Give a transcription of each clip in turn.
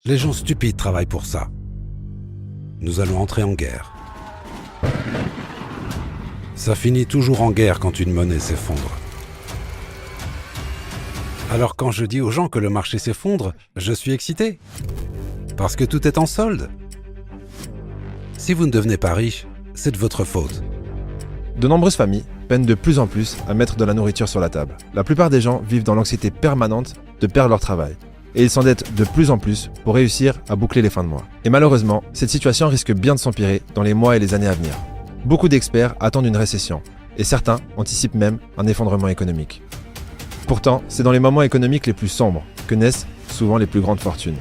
Les gens stupides travaillent pour ça. Nous allons entrer en guerre. Ça finit toujours en guerre quand une monnaie s'effondre. Alors quand je dis aux gens que le marché s'effondre, je suis excité. Parce que tout est en solde. Si vous ne devenez pas riche, c'est de votre faute. De nombreuses familles peinent de plus en plus à mettre de la nourriture sur la table. La plupart des gens vivent dans l'anxiété permanente de perdre leur travail. Et ils s'endettent de plus en plus pour réussir à boucler les fins de mois. Et malheureusement, cette situation risque bien de s'empirer dans les mois et les années à venir. Beaucoup d'experts attendent une récession, et certains anticipent même un effondrement économique. Pourtant, c'est dans les moments économiques les plus sombres que naissent souvent les plus grandes fortunes.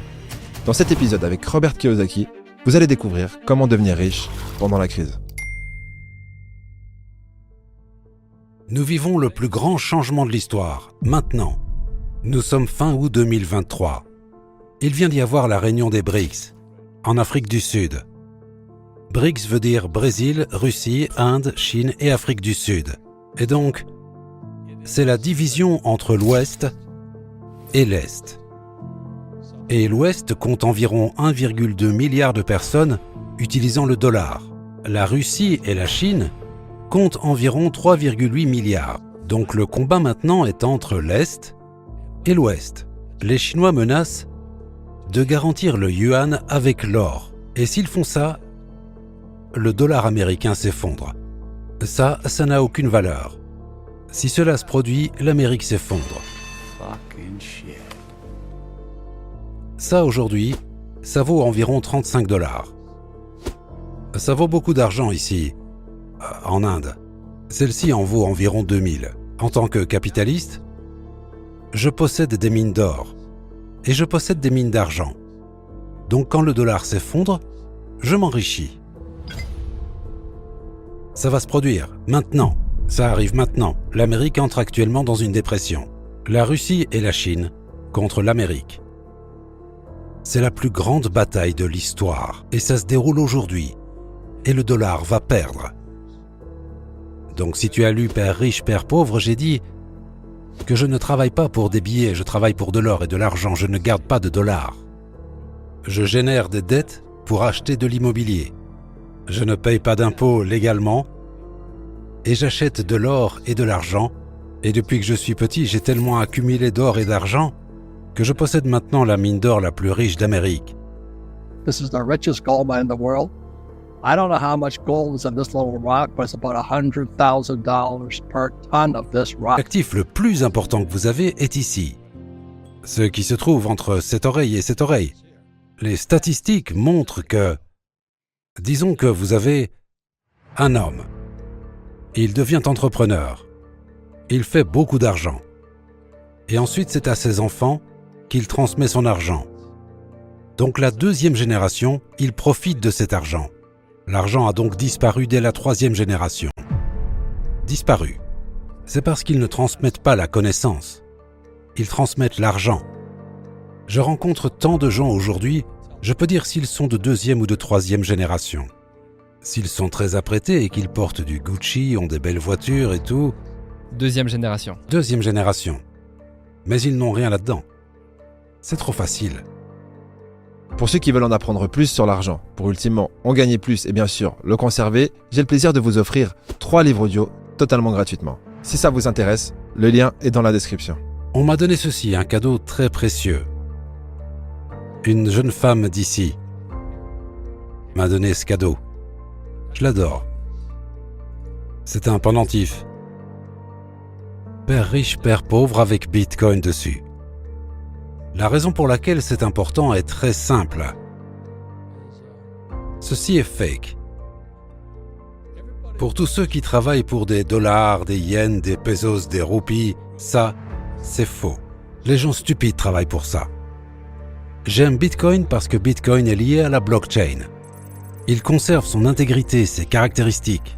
Dans cet épisode avec Robert Kiyosaki, vous allez découvrir comment devenir riche pendant la crise. Nous vivons le plus grand changement de l'histoire, maintenant. Nous sommes fin août 2023. Il vient d'y avoir la réunion des BRICS, en Afrique du Sud. BRICS veut dire Brésil, Russie, Inde, Chine et Afrique du Sud. Et donc, c'est la division entre l'Ouest et l'Est. Et l'Ouest compte environ 1,2 milliard de personnes utilisant le dollar. La Russie et la Chine comptent environ 3,8 milliards. Donc le combat maintenant est entre l'Est et l'Ouest. Les Chinois menacent de garantir le yuan avec l'or. Et s'ils font ça, le dollar américain s'effondre. Ça n'a aucune valeur. Si cela se produit, l'Amérique s'effondre. Ça, aujourd'hui, ça vaut environ 35 $. Ça vaut beaucoup d'argent ici, en Inde. Celle-ci en vaut environ 2000. En tant que capitaliste, je possède des mines d'or et je possède des mines d'argent. Donc quand le dollar s'effondre, je m'enrichis. Ça va se produire, maintenant. Ça arrive maintenant. L'Amérique entre actuellement dans une dépression. La Russie et la Chine contre l'Amérique. C'est la plus grande bataille de l'histoire et ça se déroule aujourd'hui. Et le dollar va perdre. Donc si tu as lu Père riche, Père pauvre, j'ai dit que je ne travaille pas pour des billets, je travaille pour de l'or et de l'argent, je ne garde pas de dollars. Je génère des dettes pour acheter de l'immobilier. Je ne paye pas d'impôts légalement et j'achète de l'or et de l'argent. Et depuis que je suis petit, j'ai tellement accumulé d'or et d'argent que je possède maintenant la mine d'or la plus riche d'Amérique. This is the richest gold mine in the world. I don't know how much gold is in this little rock, but it's about $100,000 per ton of this rock. L'actif le plus important que vous avez est ici. Ce qui se trouve entre cette oreille et cette oreille. Les statistiques montrent que, disons que vous avez un homme. Il devient entrepreneur. Il fait beaucoup d'argent. Et ensuite, c'est à ses enfants qu'il transmet son argent. Donc la deuxième génération, il profite de cet argent. L'argent a donc disparu dès la troisième génération. Disparu. C'est parce qu'ils ne transmettent pas la connaissance. Ils transmettent l'argent. Je rencontre tant de gens aujourd'hui, je peux dire s'ils sont de deuxième ou de troisième génération. S'ils sont très apprêtés et qu'ils portent du Gucci, ont des belles voitures et tout. Deuxième génération. Deuxième génération. Mais ils n'ont rien là-dedans. C'est trop facile. Pour ceux qui veulent en apprendre plus sur l'argent, pour ultimement en gagner plus et bien sûr le conserver, j'ai le plaisir de vous offrir 3 livres audio totalement gratuitement. Si ça vous intéresse, le lien est dans la description. On m'a donné ceci, un cadeau très précieux. Une jeune femme d'ici m'a donné ce cadeau. Je l'adore. C'est un pendentif. Père riche, Père pauvre avec Bitcoin dessus. La raison pour laquelle c'est important est très simple. Ceci est fake. Pour tous ceux qui travaillent pour des dollars, des yens, des pesos, des roupies, ça, c'est faux. Les gens stupides travaillent pour ça. J'aime Bitcoin parce que Bitcoin est lié à la blockchain. Il conserve son intégrité, ses caractéristiques.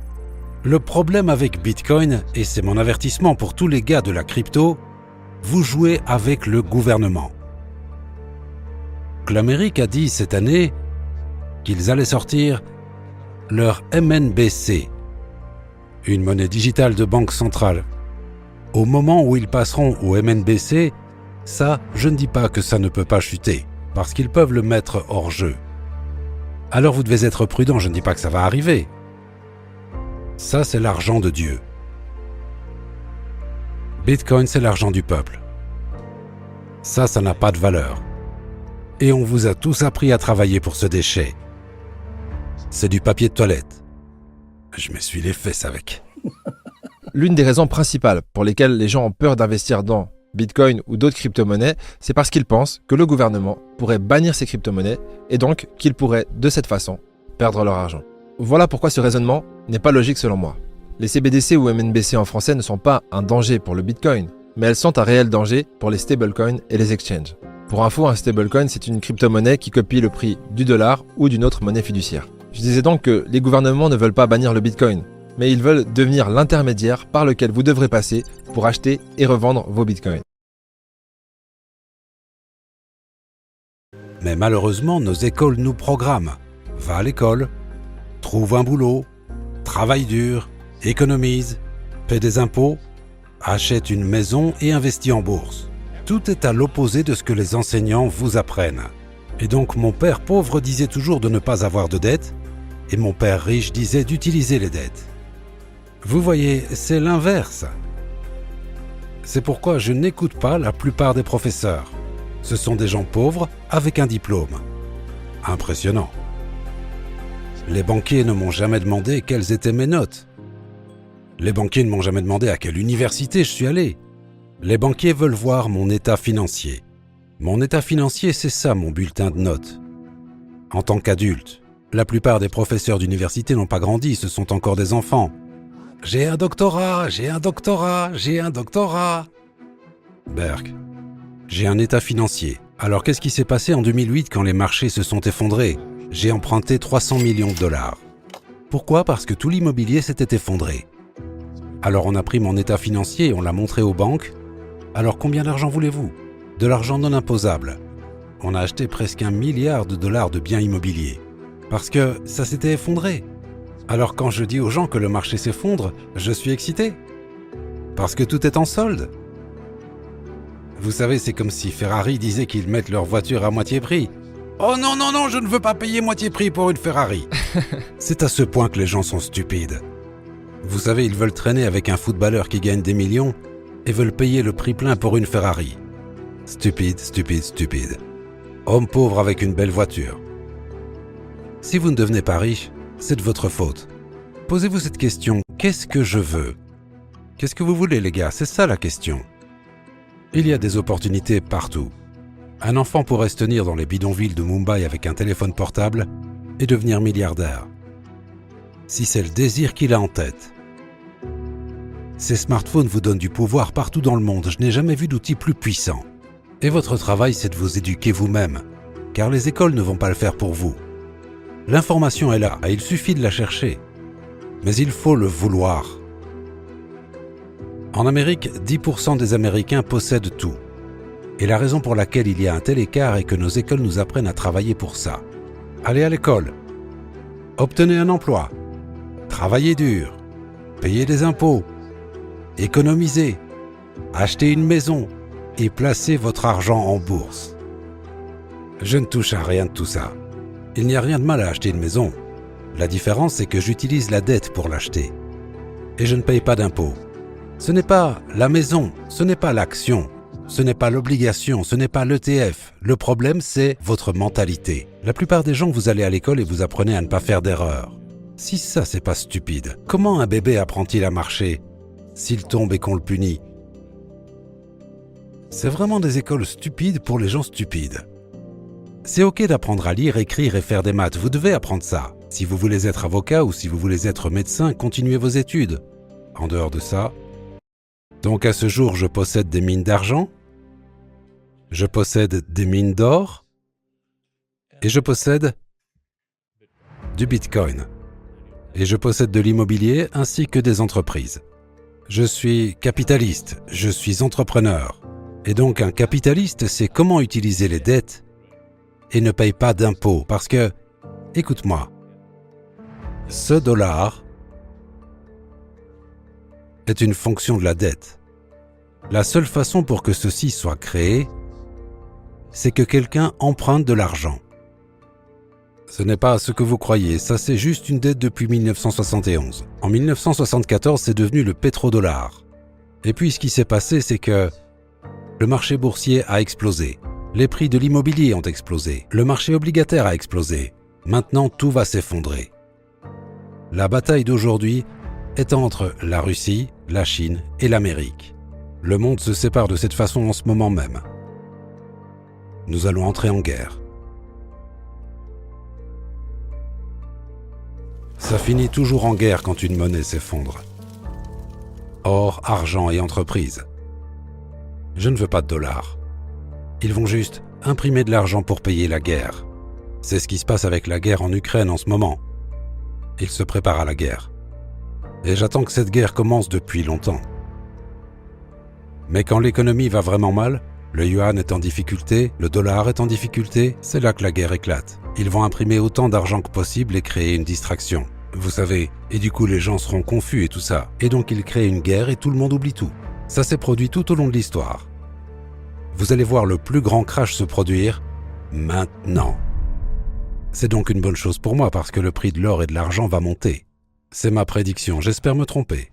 Le problème avec Bitcoin, et c'est mon avertissement pour tous les gars de la crypto, vous jouez avec le gouvernement. L'Amérique a dit cette année qu'ils allaient sortir leur MNBC, une monnaie digitale de banque centrale. Au moment où ils passeront au MNBC, ça, je ne dis pas que ça ne peut pas chuter. parce qu'ils peuvent le mettre hors jeu. Alors vous devez être prudent, je ne dis pas que ça va arriver. Ça, c'est l'argent de Dieu. Bitcoin, c'est l'argent du peuple. Ça n'a pas de valeur. Et on vous a tous appris à travailler pour ce déchet. C'est du papier de toilette. Je m'essuie les fesses avec. L'une des raisons principales pour lesquelles les gens ont peur d'investir dans Bitcoin ou d'autres crypto-monnaies, c'est parce qu'ils pensent que le gouvernement pourrait bannir ces crypto-monnaies et donc qu'ils pourraient, de cette façon, perdre leur argent. Voilà pourquoi ce raisonnement n'est pas logique selon moi. Les CBDC ou MNBC en français ne sont pas un danger pour le Bitcoin, mais elles sont un réel danger pour les stablecoins et les exchanges. Pour info, un stablecoin, c'est une crypto-monnaie qui copie le prix du dollar ou d'une autre monnaie fiduciaire. Je disais donc que les gouvernements ne veulent pas bannir le Bitcoin, mais ils veulent devenir l'intermédiaire par lequel vous devrez passer pour acheter et revendre vos Bitcoins. Mais malheureusement, nos écoles nous programment. Va à l'école, trouve un boulot, travaille dur, économise, paie des impôts, achète une maison et investit en bourse. Tout est à l'opposé de ce que les enseignants vous apprennent. Et donc mon père pauvre disait toujours de ne pas avoir de dettes, et mon père riche disait d'utiliser les dettes. Vous voyez, c'est l'inverse. C'est pourquoi je n'écoute pas la plupart des professeurs. Ce sont des gens pauvres avec un diplôme. Impressionnant. Les banquiers ne m'ont jamais demandé quelles étaient mes notes. Les banquiers ne m'ont jamais demandé à quelle université je suis allé. Les banquiers veulent voir mon état financier. Mon état financier, c'est ça mon bulletin de notes. En tant qu'adulte, la plupart des professeurs d'université n'ont pas grandi, ce sont encore des enfants. J'ai un doctorat, j'ai un doctorat, j'ai un doctorat. Berk, j'ai un état financier. Alors qu'est-ce qui s'est passé en 2008 quand les marchés se sont effondrés? J'ai emprunté 300 millions de dollars. Pourquoi? Parce que tout l'immobilier s'était effondré. Alors on a pris mon état financier et on l'a montré aux banques. Alors combien d'argent voulez-vous? De l'argent non imposable. On a acheté presque $1 milliard de biens immobiliers. Parce que ça s'était effondré. Alors quand je dis aux gens que le marché s'effondre, je suis excité. Parce que tout est en solde. Vous savez, c'est comme si Ferrari disait qu'ils mettent leur voiture à moitié prix. Oh non, non, non, je ne veux pas payer moitié prix pour une Ferrari. C'est à ce point que les gens sont stupides. Vous savez, ils veulent traîner avec un footballeur qui gagne des millions et veulent payer le prix plein pour une Ferrari. Stupide, stupide, stupide. Homme pauvre avec une belle voiture. Si vous ne devenez pas riche, c'est de votre faute. Posez-vous cette question, qu'est-ce que je veux? Qu'est-ce que vous voulez les gars? C'est ça la question. Il y a des opportunités partout. Un enfant pourrait se tenir dans les bidonvilles de Mumbai avec un téléphone portable et devenir milliardaire. Si c'est le désir qu'il a en tête. Ces smartphones vous donnent du pouvoir partout dans le monde. Je n'ai jamais vu d'outil plus puissant. Et votre travail, c'est de vous éduquer vous-même, car les écoles ne vont pas le faire pour vous. L'information est là, et il suffit de la chercher. Mais il faut le vouloir. En Amérique, 10% des Américains possèdent tout. Et la raison pour laquelle il y a un tel écart est que nos écoles nous apprennent à travailler pour ça. Allez à l'école. Obtenez un emploi. Travaillez dur. Payez des impôts. Économisez. Achetez une maison. Et placez votre argent en bourse. Je ne touche à rien de tout ça. Il n'y a rien de mal à acheter une maison. La différence, c'est que j'utilise la dette pour l'acheter. Et je ne paye pas d'impôts. Ce n'est pas la maison, ce n'est pas l'action, ce n'est pas l'obligation, ce n'est pas l'ETF. Le problème, c'est votre mentalité. La plupart des gens, vous allez à l'école et vous apprenez à ne pas faire d'erreurs. Si ça, c'est pas stupide, comment un bébé apprend-il à marcher s'il tombe et qu'on le punit? C'est vraiment des écoles stupides pour les gens stupides. C'est ok d'apprendre à lire, écrire et faire des maths, vous devez apprendre ça. Si vous voulez être avocat ou si vous voulez être médecin, continuez vos études. En dehors de ça... Donc à ce jour, je possède des mines d'argent, je possède des mines d'or et je possède du Bitcoin. Et je possède de l'immobilier ainsi que des entreprises. Je suis capitaliste, je suis entrepreneur. Et donc un capitaliste sait comment utiliser les dettes et ne paye pas d'impôts parce que, écoute-moi, ce dollar est une fonction de la dette. La seule façon pour que ceci soit créé, c'est que quelqu'un emprunte de l'argent. Ce n'est pas ce que vous croyez, ça c'est juste une dette depuis 1971. En 1974, c'est devenu le pétrodollar. Et puis ce qui s'est passé, c'est que le marché boursier a explosé. Les prix de l'immobilier ont explosé. Le marché obligataire a explosé. Maintenant, tout va s'effondrer. La bataille d'aujourd'hui est entre la Russie, la Chine et l'Amérique. Le monde se sépare de cette façon en ce moment même. Nous allons entrer en guerre. Ça finit toujours en guerre quand une monnaie s'effondre. Or, argent et entreprise. Je ne veux pas de dollars. Ils vont juste imprimer de l'argent pour payer la guerre. C'est ce qui se passe avec la guerre en Ukraine en ce moment. Ils se préparent à la guerre. Et j'attends que cette guerre commence depuis longtemps. Mais quand l'économie va vraiment mal, le yuan est en difficulté, le dollar est en difficulté, c'est là que la guerre éclate. Ils vont imprimer autant d'argent que possible et créer une distraction. Vous savez, et du coup les gens seront confus et tout ça. Et donc ils créent une guerre et tout le monde oublie tout. Ça s'est produit tout au long de l'histoire. Vous allez voir le plus grand crash se produire maintenant. C'est donc une bonne chose pour moi parce que le prix de l'or et de l'argent va monter. C'est ma prédiction, j'espère me tromper.